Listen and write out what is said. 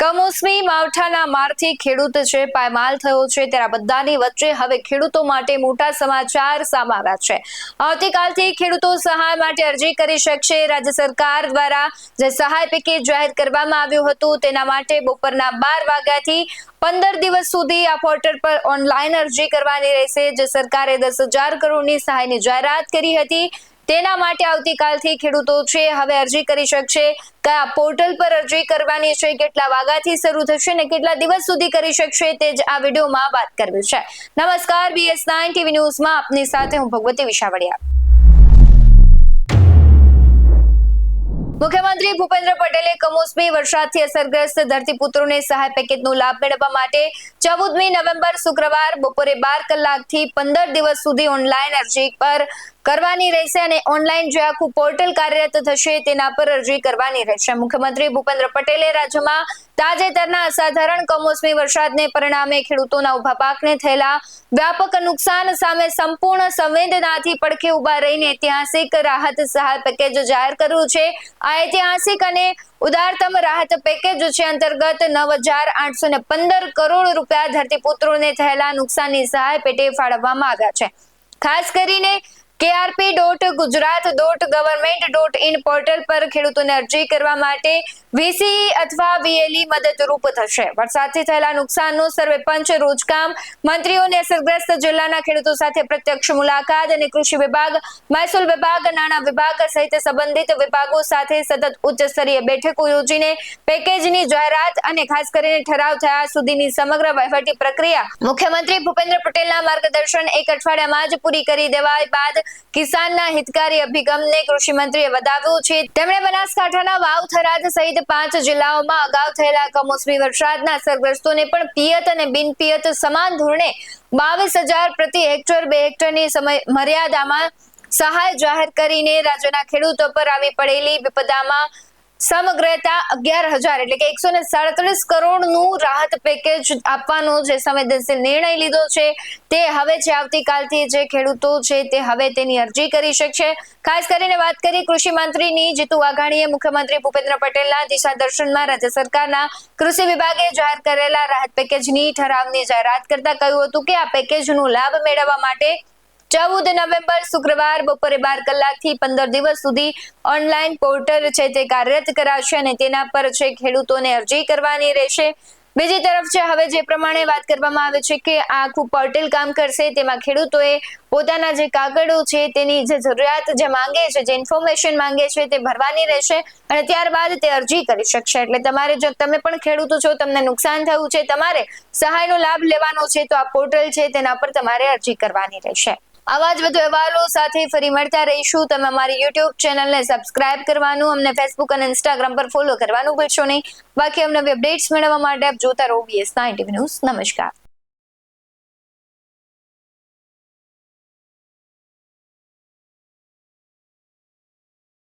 કમોસમી માવઠાના મારથી ખેડૂત છે પાયમાલ થયો છે ત્યારે બધાની વચ્ચે હવે ખેડૂતો માટે મોટા સમાચાર સામે આવ્યા છે। આવતીકાલથી ખેડૂતો સહાય માટે અરજી કરી શકશે। રાજ્ય સરકાર દ્વારા જે સહાય પેકેજ જાહેર કરવામાં આવ્યું હતું તેના માટે બપોરના 12 વાગ્યાથી 15 દિવસ સુધી આ પોર્ટલ પર ઓનલાઈન અરજી કરવાની રહેશે। જે સરકારે 10,000 કરોડની સહાયની જાહેરાત કરી હતી તેના માટે આવતીકાલથી ખેડૂતો છે હવે અરજી કરી શકશે। કયા પોર્ટલ પર અરજી કરવાની છે, કેટલા વાગ્યાથી શરૂ થશે અને કેટલા દિવસ સુધી કરી શકશે તે જ આ વિડીયોમાં વાત કરવી છે। નમસ્કાર, BS9 ટીવી ન્યૂઝમાં આપની સાથે હું ભગવતી વિશાવડિયા। મુખ્યમંત્રી ભૂપેન્દ્ર પટેલે કમોસમી વરસાદથી અસરગ્રસ્ત ધરતીપુત્રોને સહાય પેકેજનો લાભ મેળવવા માટે 14મી નવેમ્બર શુક્રવાર બપોરે 12 કલાકથી 15 દિવસ સુધી ઓનલાઈન અરજી પર કરવાની રહેશે અને ઓનલાઈન જે આખું પોર્ટલ કાર્યરત થશે તેના પર અરજી કરવાની રહેશે। મુખ્યમંત્રી ભૂપેન્દ્ર પટેલે રાજ્યમાં તાજેતરના અસાધારણ કમોસમી વરસાદને પરિણામે ખેડૂતોના ઉભા પાકને થયેલા વ્યાપક નુકસાન સામે સંપૂર્ણ સંવેદનાથી પડખે ઉભા રહીને ઐતિહાસિક રાહત સહાય પેકેજ જાહેર કર્યું છે। આ ઐતિહાસિક અને ઉદારતમ રાહત પેકેજ છે અંતર્ગત 9,815 કરોડ રૂપિયા ધરતીપુત્રોને થયેલા નુકસાનની સહાય પેટે ફાળવવામાં આવ્યા છે। ખાસ કરીને krp.gujarat.government.in પોર્ટલ પર ખેડૂતોને અરજી કરવા માટે VCE અથવા VLE મદદરૂપ થશે। વરસાદથી થયેલા નુકસાનનું સર્વે પંચ, રોજકામ મંત્રીઓને અસરગ્રસ્ત જિલ્લાના ખેડૂતો સાથે પ્રત્યક્ષ મુલાકાત અને કૃષિ વિભાગ, મહેસૂલ વિભાગ, નાણાં વિભાગ સહિત સંબંધિત વિભાગો સાથે સતત ઉચ્ચ સ્તરીય બેઠકો યોજીને પેકેજની જાહેરાત અને ખાસ કરીને ઠરાવ થયા સુધીની સમગ્ર વહીવટી પ્રક્રિયા મુખ્યમંત્રી ભૂપેન્દ્ર પટેલના માર્ગદર્શન એક અઠવાડિયામાં જ પૂરી કરી દેવાય બાદ કિસાનના હિતકારી અભિગમને કૃષિ મંત્રીએ વધાવ્યો છે। તેમણે બનાસકાંઠાના વાવ, થરાદ સહિત 5 જિલ્લાઓમાં અગાઉ થયેલા કમોસમી વરસાદના અસરગ્રસ્તોને પણ પિયત અને બિનપિયત સમાન ધોરણે 22,000 પ્રતિ હેક્ટર 2 હેક્ટરની સમય મર્યાદામાં સહાય જાહેર કરીને રાજ્યના ખેડૂતો પર આવી પડેલી વિપદામાં સમગ્રતા 11,000 એટલે કે 137 કરોડનું રાહત પેકેજ આપવાનો જે સંવેદનશીલ નિર્ણય લીધો છે તે હવે છે આવતીકાલથી જે ખેડૂતો છે તે હવે તેની અરજી કરી શકશે। ખાસ કરીને વાત કરી કૃષિ મંત્રીની જીતુ વાઘાણીએ મુખ્યમંત્રી ભૂપેન્દ્ર પટેલના દિશા દર્શનમાં રાજ્ય સરકારના કૃષિ વિભાગે જાહેર કરેલા રાહત પેકેજની ઠરાવની જાહેરાત કરતા કહ્યું હતું કે આ પેકેજનો લાભ મેળવવા માટે 14 નવેમ્બર શુક્રવાર બપોરે 12 કલાકથી 15 દિવસ સુધી ઓનલાઈન પોર્ટલ છે તે કાર્યરત કરાશે અને તેના પર છે ખેડૂતોને અરજી કરવાની રહેશે। બીજી તરફ છે હવે જે પ્રમાણે વાત કરવામાં આવે છે કે આ આખું પોર્ટલ કામ કરશે તેમાં ખેડૂતોએ પોતાના જે કાગળો છે તેની જે જરૂરિયાત જે માંગે છે, જે ઇન્ફોર્મેશન માંગે છે તે ભરવાની રહેશે અને ત્યારબાદ તે અરજી કરી શકશે। એટલે તમારે જો તમે પણ ખેડૂતો છો, તમને નુકસાન થયું છે, તમારે સહાયનો લાભ લેવાનો છે તો આ પોર્ટલ છે તેના પર તમારે અરજી કરવાની રહેશે। આવા જ વધુ અહેવાલો સાથે ફરી મળતા રહીશું। તમે અમારી YouTube ચેનલને સબસ્ક્રાઇબ કરવાનું, અમને Facebook અને Instagram પર ફોલો કરવાનું ભૂલશો નહીં। બાકી અમને અપડેટ્સ મેળવવા માટે આપ જોતા રહો BS9 ટીવી ન્યૂઝ। નમસ્કાર।